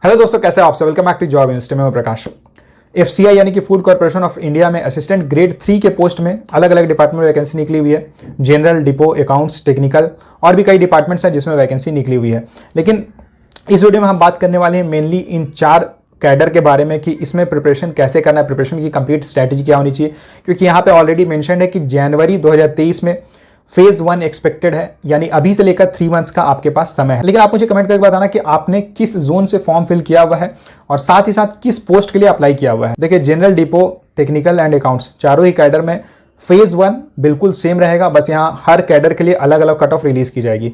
Hello दोस्तों, कैसे हो आप सब। Welcome back to Job University में। मैं प्रकाश। एफसीआई यानी कि फूड कॉर्पोरेशन ऑफ इंडिया में असिस्टेंट ग्रेड 3 के पोस्ट में अलग अलग डिपार्टमेंट में वैकेंसी निकली हुई है। जनरल, डिपो, अकाउंट्स, टेक्निकल और भी कई डिपार्टमेंट्स हैं जिसमें वैकेंसी निकली हुई है। लेकिन इस वीडियो में हम बात करने वाले हैं मेनली इन 4 कैडर के बारे में कि इसमें प्रिपरेशन कैसे करना है, प्रिपरेशन की कंप्लीट स्ट्रैटेजी क्या होनी चाहिए। क्योंकि यहाँ पे ऑलरेडी मेंशन है कि जनवरी 2023 में फेज 1 एक्सपेक्टेड है, यानी अभी से लेकर 3 मंथ्स का आपके पास समय है। लेकिन आप मुझे कमेंट करके बताना कि आपने किस जोन से फॉर्म फिल किया हुआ है और साथ ही साथ किस पोस्ट के लिए अप्लाई किया हुआ है। देखिए, general, depot, technical and accounts चारों ही कैडर में फेज 1 बिल्कुल सेम रहेगा। बस यहाँ हर कैडर के लिए अलग अलग कट ऑफ रिलीज की जाएगी।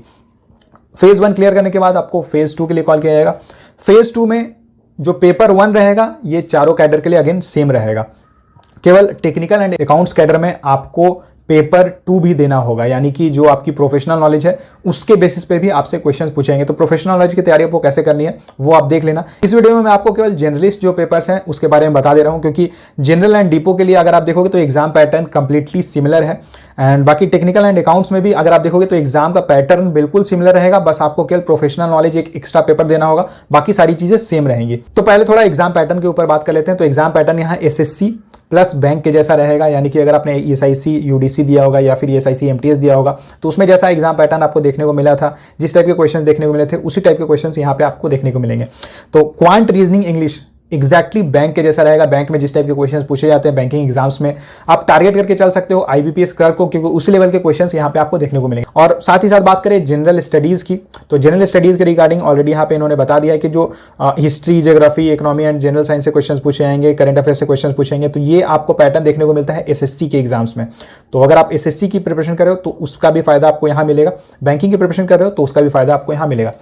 फेज 1 क्लियर करने के बाद आपको फेज 2 के लिए कॉल किया जाएगा। फेज 2 में जो पेपर 1 रहेगा ये चारों कैडर के लिए अगेन सेम रहेगा। केवल टेक्निकल एंड अकाउंट्स कैडर में आपको पेपर 2 भी देना होगा, यानी कि जो आपकी प्रोफेशनल नॉलेज है उसके बेसिस पे भी आपसे क्वेश्चंस पूछेंगे। तो प्रोफेशनल नॉलेज की तैयारी आपको कैसे करनी है वो आप देख लेना। इस वीडियो में मैं आपको केवल जनरलिस्ट जो पेपर्स हैं उसके बारे में बता दे रहा हूं, क्योंकि जनरल एंड डिपो के लिए अगर आप देखोगे तो एग्जाम पैटर्न कंप्लीटली सिमिलर है। एंड बाकी टेक्निकल एंड अकाउंट्स में भी अगर आप देखोगे तो एग्जाम का पैटर्न बिल्कुल सिमिलर रहेगा। बस आपको केवल प्रोफेशनल नॉलेज एक एक्स्ट्रा पेपर देना होगा, बाकी सारी चीजें सेम रहेंगी। तो पहले थोड़ा एग्जाम पैटर्न के ऊपर बात कर लेते हैं। तो एग्जाम पैटर्न यहाँ एसएससी प्लस बैंक के जैसा रहेगा, यानी कि अगर आपने एसआईसी यूडीसी दिया होगा या फिर एसआईसी एमटीएस दिया होगा तो उसमें जैसा एग्जाम पैटर्न आपको देखने को मिला था, जिस टाइप के क्वेश्चन देखने को मिले थे उसी टाइप के क्वेश्चन यहाँ पे आपको देखने को मिलेंगे। तो quant, reasoning, English exactly bank के जैसा रहेगा। बैंक में जिस टाइप के क्वेश्चंस पूछे जाते हैं बैंकिंग एग्जाम्स में आप टारगेट करके चल सकते हो आईबीपीएस क्लर्क को, क्योंकि उसी लेवल के क्वेश्चंस यहाँ पे आपको देखने को मिलेंगे। और साथ ही साथ बात करें जनरल स्टडीज की, तो जनरल स्टडीज के रिगार्डिंग ऑलरेडी यहाँ पे इन्होंने बता दिया है कि जो history, geography, economy and general science से क्वेश्चन पूछे जाएंगे, करंट अफेयर से क्वेश्चन पूछेंगे। तो ये आपको पैटर्न देखने को मिलता है एसएससी के एग्जाम्स में। तो अगर आप एसएससी की प्रिपरेशन कर रहे हो तो उसका भी फायदा आपको यहाँ मिलेगा, बैंकिंग की प्रिपरेशन कर रहे हो तो उसका भी फायदा आपको यहाँ मिलेगा।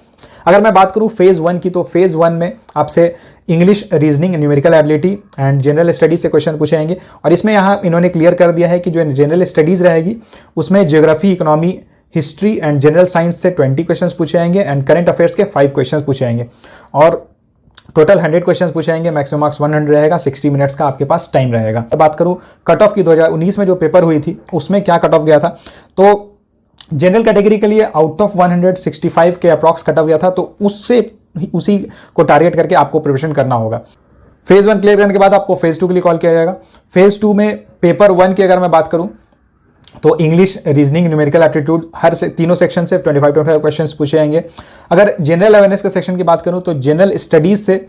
अगर मैं बात करूं फेज 1 की, तो फेज 1 में आपसे English, reasoning, numerical ability and general studies से क्वेश्चन पूछे जाएंगे। और इसमें यहाँ इन्होंने क्लियर कर दिया है कि जो जनरल स्टडीज रहेगी उसमें geography, economy, history and general science से 20 क्वेश्चन पूछे जाएंगे एंड करंट अफेयर्स के 5 क्वेश्चन पूछे जाएंगे। और टोटल 100 क्वेश्चन पूछे जाएंगे, मैक्सिमम मार्क्स 100 रहेगा, 60 मिनट्स का आपके पास टाइम रहेगा। बात करूँ कट ऑफ की, 2019 में जो पेपर हुई थी उसमें क्या कट ऑफ गया था, तो जनरल कैटेगरी के लिए आउट ऑफ 165 के अप्रॉक्स कट ऑफ गया था। तो उसी को टारगेट करके आपको प्रिपरेशन करना होगा। फेज 1 क्लियर करने के बाद आपको फेज 2 के लिए कॉल किया जाएगा। फेज 2 में पेपर 1 की अगर मैं बात करूं तो इंग्लिश, रीजनिंग, न्यूमेरिकल एप्टीट्यूड हर से तीनों सेक्शन से 25 क्वेश्चंस पूछे जाएंगे। अगर जनरल अवेयरनेस के सेक्शन की बात करूं तो जनरल स्टडीज से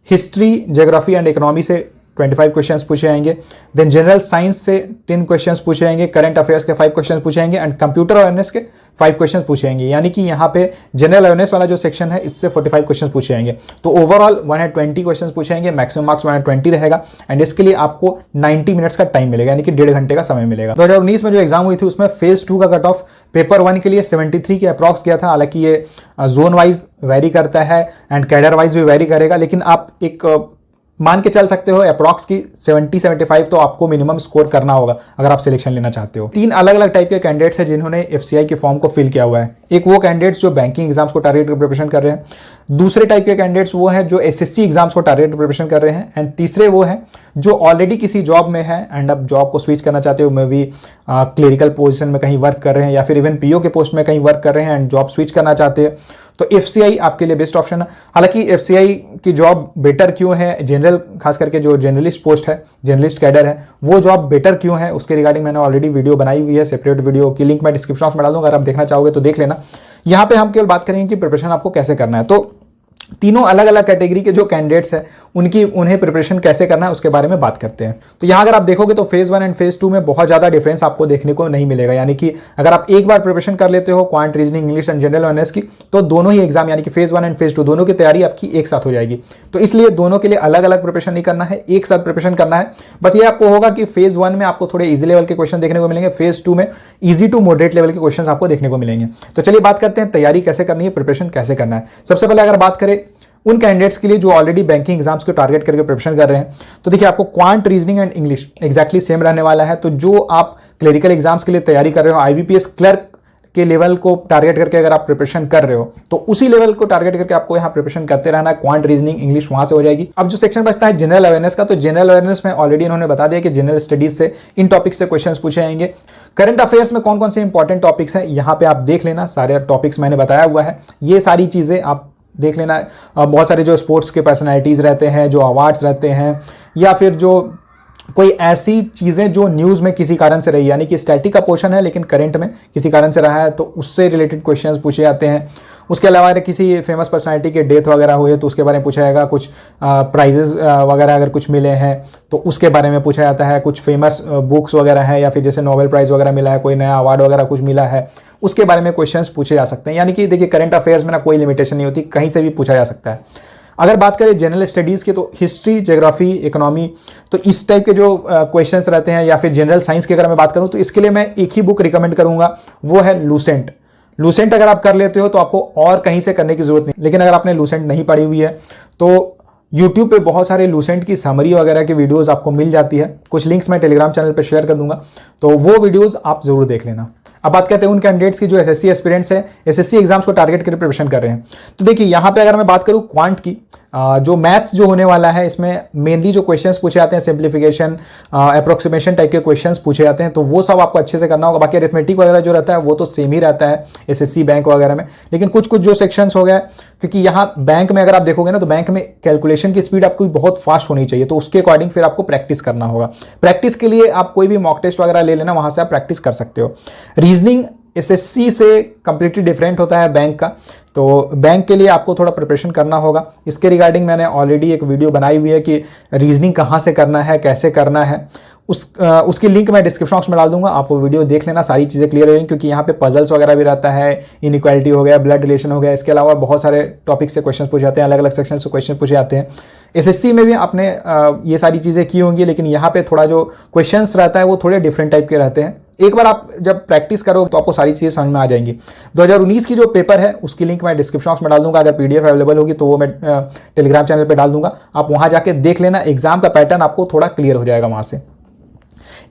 हिस्ट्री, ज्योग्राफी एंड इकोनॉमी से 25 क्वेश्चंस पूछे जाएंगे। देन जनरल साइंस से 10 क्वेश्चंस पूछे जाएंगे, करंट अफेयर्स के 5 क्वेश्चंस पूछे जाएंगे एंड कंप्यूटर अवेयरनेस के 5 क्वेश्चंस पूछे जाएंगे। यानी कि यहाँ पे जनरल अवेयरनेस वाला जो सेक्शन है इससे 45 क्वेश्चंस पूछे जाएंगे। तो ओवरऑल 120 क्वेश्चंस पूछे जाएंगे, मैक्सिमम मार्क्स 120 रहेगा एंड इसके लिए आपको 90 मिनट्स का टाइम मिलेगा, यानी कि 1.5 घंटे का समय मिलेगा। 2019 में जो एग्जाम हुई थी उसमें फेज 2 का कट ऑफ पेपर 1 के लिए 73 के अप्रॉक्स गया था। हालांकि ये जोन वाइज वेरी करता है एंड कैडर वाइज भी वेरी करेगा, लेकिन आप एक मान के चल सकते हो अप्रॉक्स की 70-75 तो आपको मिनिमम स्कोर करना होगा अगर आप सिलेक्शन लेना चाहते हो। 3 अलग अलग टाइप के कैंडिडेट्स हैं जिन्होंने एफसीआई के फॉर्म को फिल किया हुआ है। एक वो कैंडिडेट्स जो बैंकिंग एग्जाम्स को टारगेट कर प्रिपरेशन कर रहे हैं, दूसरे टाइप के कैंडिडेट्स वो हैं जो एसएससी एग्जाम्स को टारगेट प्रिपरेशन कर रहे हैं एंड तीसरे वो हैं जो ऑलरेडी किसी जॉब में है एंड अब जॉब को स्विच करना चाहते हो, मे भी क्लेरिकल पोजीशन में कहीं वर्क कर रहे हैं या फिर इवन पीओ के पोस्ट में कहीं वर्क कर रहे हैं एंड जॉब स्विच करना चाहते हैं। तो एफसीआई आपके लिए बेस्ट ऑप्शन है। हालांकि एफसीआई की जॉब बेटर क्यों है, जनरल खास करके जो जर्नलिस्ट पोस्ट है, जर्नलिस्ट कैडर है, वो जॉब बेटर क्यों है उसके रिगार्डिंग मैंने ऑलरेडी वीडियो बनाई हुई है, सेपरेट वीडियो की लिंक मैं डिस्क्रिप्शन बॉक्स में डाल दूंगा, अगर आप देखना चाहोगे तो देख लेना। यहाँ पे हम केवल बात करेंगे कि प्रिपरेशन आपको कैसे करना है। तो तीनों अलग अलग कैटेगरी के जो कैंडिडेट्स हैं उन्हें प्रिपरेशन कैसे करना है उसके बारे में बात करते हैं। तो यहाँ अगर आप देखोगे तो फेज 1 एंड फेज 2 में बहुत ज़्यादा डिफरेंस आपको देखने को नहीं मिलेगा, यानी कि अगर आप एक बार प्रिपरेशन कर लेते हो quant, reasoning, English and general awareness की तो दोनों ही एग्जाम यानी कि फेज 1 एंड फेज 2 दोनों की तैयारी आपकी एक साथ हो जाएगी। तो इसलिए दोनों के लिए अलग अलग प्रिपरेशन नहीं करना है, एक साथ प्रिपरेशन करना है। बस ये आपको होगा कि फेज 1 में आपको थोड़े ईजी लेवल के क्वेश्चन देखने को मिलेंगे, फेज 2 में ईजी टू मॉडरेट लेवल के क्वेश्चन आपको देखने को मिलेंगे। तो चलिए बात करते हैं तैयारी कैसे करनी है, प्रिपरेशन कैसे करना है। सबसे पहले अगर बात करें उन कैंडिडेट्स के लिए जो ऑलरेडी बैंकिंग एग्जाम्स को टारगेट करके प्रिपरेशन कर रहे हैं, तो देखिए आपको quant, reasoning and English exactly same रहने वाला है। तो जो आप क्लरिकल एग्जाम्स के लिए तैयारी कर रहे हो, आईबीपीएस क्लर्क के लेवल को टारगेट करके अगर आप प्रिपरेशन कर रहे हो तो उसी लेवल को टारगेट करके आपको यहाँ प्रिपरेशन करते रहना है। क्वांट, रीजनिंग, इंग्लिश वहां से हो जाएगी। अब जो सेक्शन बचता है जनरल अवेयरनेस का, तो जनरल अवेयरनेस में ऑलरेडी इन्होंने बता दिया कि जनरल स्टडीज से इन टॉपिक्स से क्वेश्चंस पूछे जाएंगे। करंट अफेयर्स में कौन कौन से इंपॉर्टेंट टॉपिक्स हैं यहाँ पे आप देख लेना, सारे टॉपिक्स मैंने बताया हुआ है। ये सारी चीजें आप देख लेना। बहुत सारे जो स्पोर्ट्स के पर्सनैलिटीज़ रहते हैं, जो अवार्ड्स रहते हैं, या फिर जो कोई ऐसी चीज़ें जो न्यूज़ में किसी कारण से रही, यानी कि स्टैटिक का पोर्शन है लेकिन करंट में किसी कारण से रहा है, तो उससे रिलेटेड क्वेश्चंस पूछे जाते हैं। उसके अलावा अगर किसी फेमस पर्सनैलिटी के डेथ वगैरह हुई है तो उसके बारे में पूछा जाएगा। कुछ प्राइजेस वगैरह अगर कुछ मिले हैं तो उसके बारे में पूछा जाता है। कुछ फेमस बुक्स वगैरह है, या फिर जैसे नोबेल प्राइज़ वगैरह मिला है, कोई नया अवार्ड वगैरह कुछ मिला है, उसके बारे में क्वेश्चंस पूछे जा सकते हैं। यानी कि देखिए, करंट अफेयर्स में ना कोई लिमिटेशन नहीं होती, कहीं से भी पूछा जा सकता है। अगर बात करें जनरल स्टडीज़ की, तो हिस्ट्री, ज्योग्राफी, इकोनॉमी, तो इस टाइप के जो क्वेश्चंस रहते हैं, या फिर जनरल साइंस की अगर मैं बात करूं तो इसके लिए मैं एक ही बुक रिकमेंड करूंगा, वो है लूसेंट। लूसेंट अगर आप कर लेते हो तो आपको और कहीं से करने की जरूरत नहीं। लेकिन अगर आपने लूसेंट नहीं पढ़ी हुई है तो यूट्यूब पे बहुत सारे लूसेंट की समरी वगैरह की वीडियोस आपको मिल जाती है। कुछ लिंक्स मैं टेलीग्राम चैनल पे शेयर कर दूंगा, तो वो वीडियोस आप जरूर देख लेना। अब बात करते हैं उन कैंडिडेट्स की जो एसएससी एस्पिरेंट्स हैं, एसएससी एग्जाम्स को टारगेट करके प्रिपरेशन कर रहे हैं। तो देखिए, यहाँ पे अगर मैं बात करूँ क्वांट की, जो मैथ्स जो होने वाला है, इसमें मेनली जो क्वेश्चंस पूछे जाते हैं सिंप्लीफिकेशन, अप्रोक्सीमेशन टाइप के क्वेश्चंस पूछे जाते हैं, तो वो सब आपको अच्छे से करना होगा। बाकी अरिथमेटिक वगैरह जो रहता है वो तो सेम ही रहता है एसएससी बैंक वगैरह में, लेकिन कुछ कुछ जो सेक्शंस हो गया, क्योंकि यहाँ बैंक में अगर आप देखोगे ना, तो बैंक में कैलकुलेशन की स्पीड आपको बहुत फास्ट होनी चाहिए, तो उसके अकॉर्डिंग फिर आपको प्रैक्टिस करना होगा। प्रैक्टिस के लिए आप कोई भी मॉक टेस्ट वगैरह ले लेना, वहां से आप प्रैक्टिस कर सकते हो। रीजनिंग एसएससी से कंप्लीटली डिफरेंट होता है बैंक का, तो बैंक के लिए आपको थोड़ा प्रिपरेशन करना होगा। इसके रिगार्डिंग मैंने ऑलरेडी एक वीडियो बनाई हुई है कि रीजनिंग कहाँ से करना है, कैसे करना है। उसकी लिंक मैं डिस्क्रिप्शन बॉक्स में डाल दूंगा, आप वो वीडियो देख लेना, सारी चीज़ें क्लियर हो जाएंगी। क्योंकि यहाँ पे पजल्स वगैरह भी रहता है, इनइक्वालिटी हो गया, ब्लड रिलेशन हो गया, इसके अलावा बहुत सारे टॉपिक से क्वेश्चन पूछे जाते हैं, अलग अलग सेक्शन से क्वेश्चन पूछे जाते हैं। एसएससी में भी आपने ये सारी चीज़ें की होंगी, लेकिन यहाँ पे थोड़ा जो क्वेश्चंस रहता है वो थोड़े डिफरेंट टाइप के रहते हैं। एक बार आप जब प्रैक्टिस करोगे तो आपको सारी चीज़ें समझ में आ जाएंगी। 2019 की जो पेपर है उसकी लिंक मैं डिस्क्रिप्शन बॉक्स में डाल दूंगा। अगर पीडीएफ अवेलेबल होगी तो वो मैं टेलीग्राम चैनल पे डाल दूंगा, आप वहाँ जाके देख लेना। एग्जाम का पैटर्न आपको थोड़ा क्लियर हो जाएगा वहाँ से।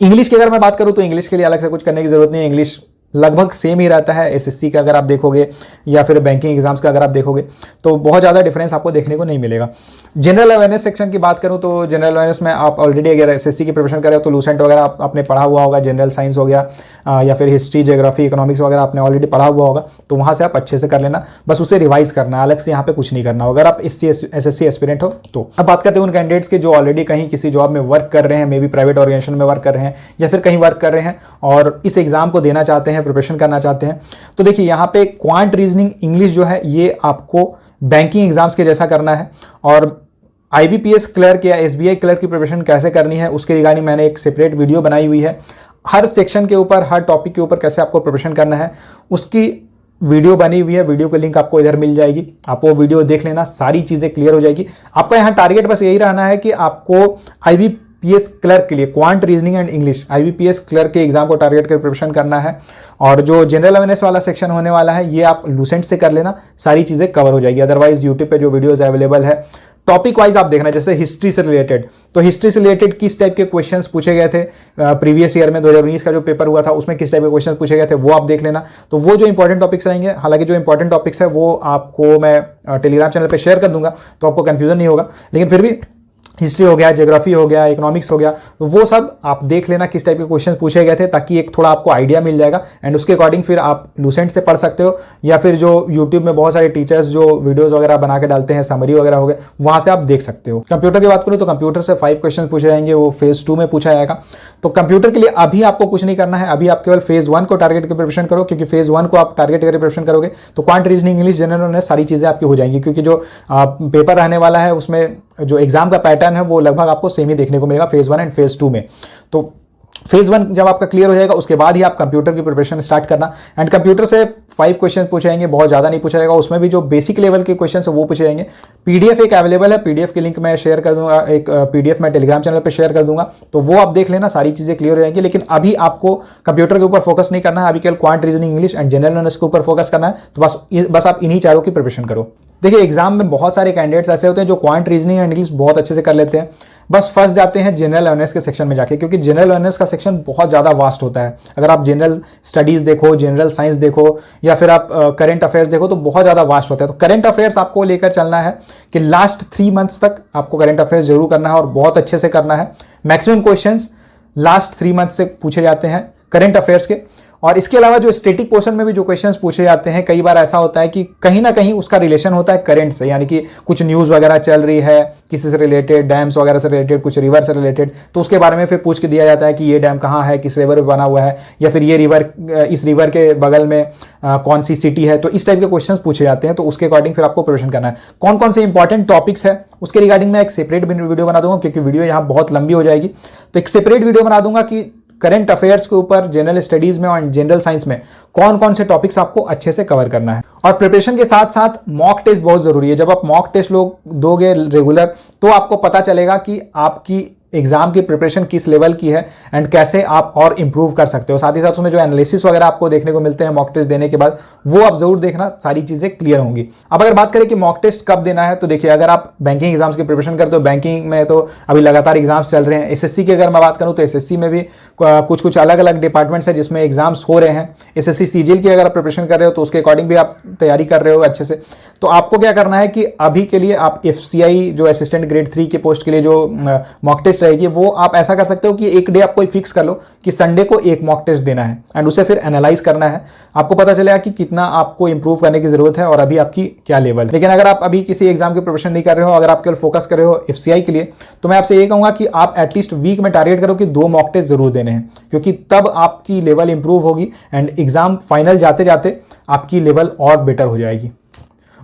इंग्लिश की अगर मैं बात करूँ तो इंग्लिश के लिए अलग से कुछ करने की जरूरत नहीं है। इंग्लिश लगभग सेम ही रहता है एसएससी का अगर आप देखोगे, या फिर बैंकिंग एग्जाम्स का अगर आप देखोगे, तो बहुत ज़्यादा डिफरेंस आपको देखने को नहीं मिलेगा। जनरल अवेयरनेस सेक्शन की बात करूं तो जनरल अवेयरनेस में आप ऑलरेडी अगर एसएससी की प्रिपरेशन कर रहे हो तो लूसेंट वगैरह आपने पढ़ा हुआ होगा, जनरल साइंस हो गया, या फिर हिस्ट्री, ज्योग्राफी, इकोनॉमिक्स वगैरह आपने ऑलरेडी पढ़ा हुआ होगा, तो वहाँ से आप अच्छे से कर लेना। बस उसे रिवाइज करना, अलग से यहाँ पे कुछ नहीं करना होगा अगर आप एसएससी एस्पिरेंट हो तो। अब बात करते हैं उन कैंडिडेट्स के जो ऑलरेडी कहीं किसी जॉब में वर्क कर रहे हैं, मे बी प्राइवेट ऑर्गेनाइजेशन में वर्क कर रहे हैं, या फिर कहीं वर्क कर रहे हैं और इस एग्जाम को देना चाहते हैं, प्रिपरेशन करना चाहते हैं। तो देखिए, यहाँ पे क्वांट, रीजनिंग, इंग्लिश जो है ये आपको बैंकिंग एग्जाम्स के जैसा करना है। और आईबीपीएस क्लर्क या एसबीआई क्लर्क की प्रिपरेशन कैसे करनी है उसके रिगार्डिंग मैंने एक सेपरेट वीडियो बनाई हुई है। हर सेक्शन के ऊपर, हर टॉपिक के ऊपर कैसे आपको प्रिपरेशन करना है उसकी वीडियो बनी हुई है। वीडियो की लिंक आपको इधर मिल जाएगी, आप वो वीडियो देख लेना, सारी चीजें क्लियर हो जाएगी। आपका यहाँ टारगेट बस यही रहना है कि आपको आईबीपीएस क्लर्क के लिए quant, reasoning and English, IBPS clerk के एग्जाम को टारगेट कर प्रिपरेशन करना है। और जो जनरल अवेयरनेस वाला सेक्शन होने वाला है ये आप लूसेंट से कर लेना, सारी चीजें कवर हो जाएगी। अदरवाइज यूट्यूब पे जो वीडियोस अवेलेबल है टॉपिक वाइज आप देखना, जैसे हिस्ट्री से रिलेटेड, तो हिस्ट्री से रिलेटेड किस टाइप के क्वेश्चंस पूछे गए थे प्रीवियस ईयर में 2019 का जो पेपर हुआ था उसमें किस टाइप के क्वेश्चंस पूछे गए थे वो आप देख लेना। तो वो जो इंपॉर्टेंट टॉपिक्स रहेंगे, हालांकि जो इंपॉर्टेंट टॉपिक्स है वो आपको मैं टेलीग्राम चैनल पर शेयर कर दूंगा, तो आपको कंफ्यूजन नहीं होगा। लेकिन फिर भी हिस्ट्री हो गया, ज्योग्राफी हो गया, इकोनॉमिक्स हो गया, तो वो सब आप देख लेना किस टाइप के क्वेश्चन पूछे गए थे, ताकि एक थोड़ा आपको आइडिया मिल जाएगा। एंड उसके अकॉर्डिंग फिर आप लूसेंट से पढ़ सकते हो, या फिर जो यूट्यूब में बहुत सारे टीचर्स जो वीडियोस वगैरह बना के डालते हैं, समरी वगैरह हो गए, वहां से आप देख सकते हो। कंप्यूटर की बात करूँ तो कंप्यूटर से 5 क्वेश्चन पूछे जाएंगे, वो फेज 2 में पूछा जाएगा। तो कंप्यूटर के लिए अभी आपको कुछ नहीं करना है, अभी आप केवल फेज 1 को टारगेट करके प्रिपरेशन करो, क्योंकि फेज 1 को आप टारगेट करके प्रिपरेशन करोगे तो quant, reasoning, English, general awareness सारी चीजें आपकी हो जाएंगी। क्योंकि जो पेपर रहने वाला है उसमें जो एग्जाम का पैटर्न है वो लगभग आपको सेम ही देखने को मिलेगा फेज 1 एंड फेज 2 में। तो फेज 1 जब आपका क्लियर हो जाएगा उसके बाद ही आप कंप्यूटर की प्रिपरेशन स्टार्ट करना। एंड कंप्यूटर से 5 क्वेश्चन पूछे जाएंगे, बहुत ज़्यादा नहीं पूछा जाएगा, उसमें भी जो बेसिक लेवल के क्वेश्चन है वो पूछे जाएंगे। पीडीएफ एक अवेलेबल है, पीडीएफ की लिंक मैं शेयर कर दूंगा, एक पीडीएफ मैं टेलीग्राम चैनल पर शेयर कर दूंगा, तो वो आप देख लेना, सारी चीज़ें क्लियर हो जाएंगी। लेकिन अभी आपको कंप्यूटर के ऊपर फोकस नहीं करना है, अभी केवल quant, reasoning, English and general knowledge के ऊपर फोकस करना है। तो बस आप इन्हीं चारों की प्रिपरेशन करो। देखिए, एग्जाम में बहुत सारे कैंडिडेट्स ऐसे होते हैं जो क्वांट, रीजनिंग एंड इंग्लिश बहुत अच्छे से कर लेते हैं, बस फंस जाते हैं जनरल अवेयरनेस के सेक्शन में जाके, क्योंकि जनरल अवेयरनेस का सेक्शन बहुत ज़्यादा वास्ट होता है। अगर आप जनरल स्टडीज़ देखो, जनरल साइंस देखो, या फिर आप करंट अफेयर्स देखो, तो बहुत ज़्यादा वास्ट होता है। तो करंट अफेयर्स आपको लेकर चलना है कि लास्ट 3 मंथ्स तक आपको करंट अफेयर्स जरूर करना है और बहुत अच्छे से करना है। मैक्सिमम क्वेश्चंस लास्ट 3 मंथ से पूछे जाते हैं करंट अफेयर्स के, और इसके अलावा जो स्टैटिक पोर्शन में भी जो क्वेश्चंस पूछे जाते हैं, कई बार ऐसा होता है कि कहीं ना कहीं उसका रिलेशन होता है करंट से, यानी कि कुछ न्यूज़ वगैरह चल रही है किसी से रिलेटेड, डैम्स वगैरह से रिलेटेड, कुछ रिवर से रिलेटेड, तो उसके बारे में फिर पूछ के दिया जाता है कि ये डैम कहाँ है, किस रिवर में बना हुआ है, या फिर ये रिवर, इस रिवर के बगल में कौन सी सिटी है। तो इस टाइप के क्वेश्चंस पूछे जाते हैं, तो उसके अकॉर्डिंग फिर आपको प्रिपरेशन करना है। कौन कौन से इंपॉर्टेंट टॉपिक्स है उसके रिगार्डिंग मैं एक सेपरेट वीडियो बना दूंगा, क्योंकि वीडियो यहाँ बहुत लंबी हो जाएगी। तो एक सेपरेट वीडियो बना दूंगा कि करंट अफेयर्स के ऊपर, जनरल स्टडीज में और जनरल साइंस में कौन कौन से टॉपिक्स आपको अच्छे से कवर करना है। और प्रिपरेशन के साथ साथ मॉक टेस्ट बहुत जरूरी है। जब आप मॉक टेस्ट लोग दोगे रेगुलर, तो आपको पता चलेगा कि आपकी एग्जाम की प्रिपरेशन किस लेवल की है एंड कैसे आप और इंप्रूव कर सकते हो। साथ ही साथ उसमें जो एनालिसिस वगैरह आपको देखने को मिलते हैं मॉक टेस्ट देने के बाद, वो आप जरूर देखना, सारी चीजें क्लियर होंगी। अब अगर बात करें कि मॉक टेस्ट कब देना है, तो देखिए अगर आप बैंकिंग एग्जाम्स की प्रिपरेशन करते हो, बैंकिंग में तो अभी लगातार एग्जाम्स चल रहे हैं। एसएससी की अगर मैं बात करूं तो एसएससी में भी कुछ कुछ अलग अलग डिपार्टमेंट्स है जिसमें एग्जाम्स हो रहे हैं। एसएससी सीजीएल की अगर आप प्रिपरेशन कर रहे हो तो उसके अकॉर्डिंग भी आप तैयारी कर रहे हो अच्छे से। तो आपको क्या करना है कि अभी के लिए आप एफसीआई जो असिस्टेंट ग्रेड 3 के पोस्ट के लिए जो मॉक टेस्ट रहेगी, वो आप ऐसा कर सकते हो कि एक डे आप कोई फिक्स कर लो कि संडे को एक मॉक टेस्ट देना है एंड उसे फिर एनालाइज करना है। आपको पता चलेगा कि कितना आपको इंप्रूव करने की जरूरत है और अभी आपकी क्या लेवल है। लेकिन अगर आप अभी किसी एग्जाम की प्रिपरेशन नहीं कर रहे हो, अगर आप केवल फोकस कर रहे हो एफसीआई के लिए, तो मैं आपसे ये कहूंगा कि आप एटलीस्ट वीक में टारगेट करो कि 2 मॉक टेस्ट जरूर देने हैं, क्योंकि तब आपकी लेवल इंप्रूव होगी एंड एग्जाम फाइनल जाते जाते आपकी लेवल और बेटर हो जाएगी।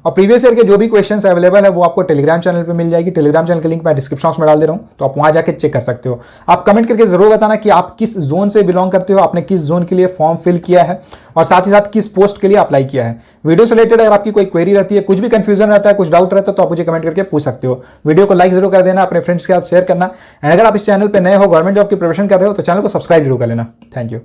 और प्रीवियस ईयर के जो भी क्वेश्चंस अवेलेबल है वो आपको टेलीग्राम चैनल पे मिल जाएगी। टेलीग्राम चैनल का लिंक मैं डिस्क्रिप्शन बॉक्स में डाल दे रहा हूँ, तो आप वहां जाके चेक कर सकते हो। आप कमेंट करके जरूर बताना कि आप किस जोन से बिलोंग करते हो, आपने किस जोन के लिए फॉर्म फिल किया है और साथ ही साथ किस पोस्ट के लिए अप्लाई किया है। वीडियो से रिलेटेड अगर आपकी कोई क्वेरी रहती है, कुछ भी कंफ्यूजन रहता है, कुछ डाउट रहता है, तो आप मुझे कमेंट करके पूछ सकते हो। वीडियो को लाइक जरूर कर देना, अपने फ्रेंड्स के साथ शेयर करना, एंड अगर आप इस चैनल पर नए हो, गवर्नमेंट जॉब की प्रिपरेशन कर रहे हो, तो चैनल को सब्सक्राइब जरूर कर लेना। Thank you.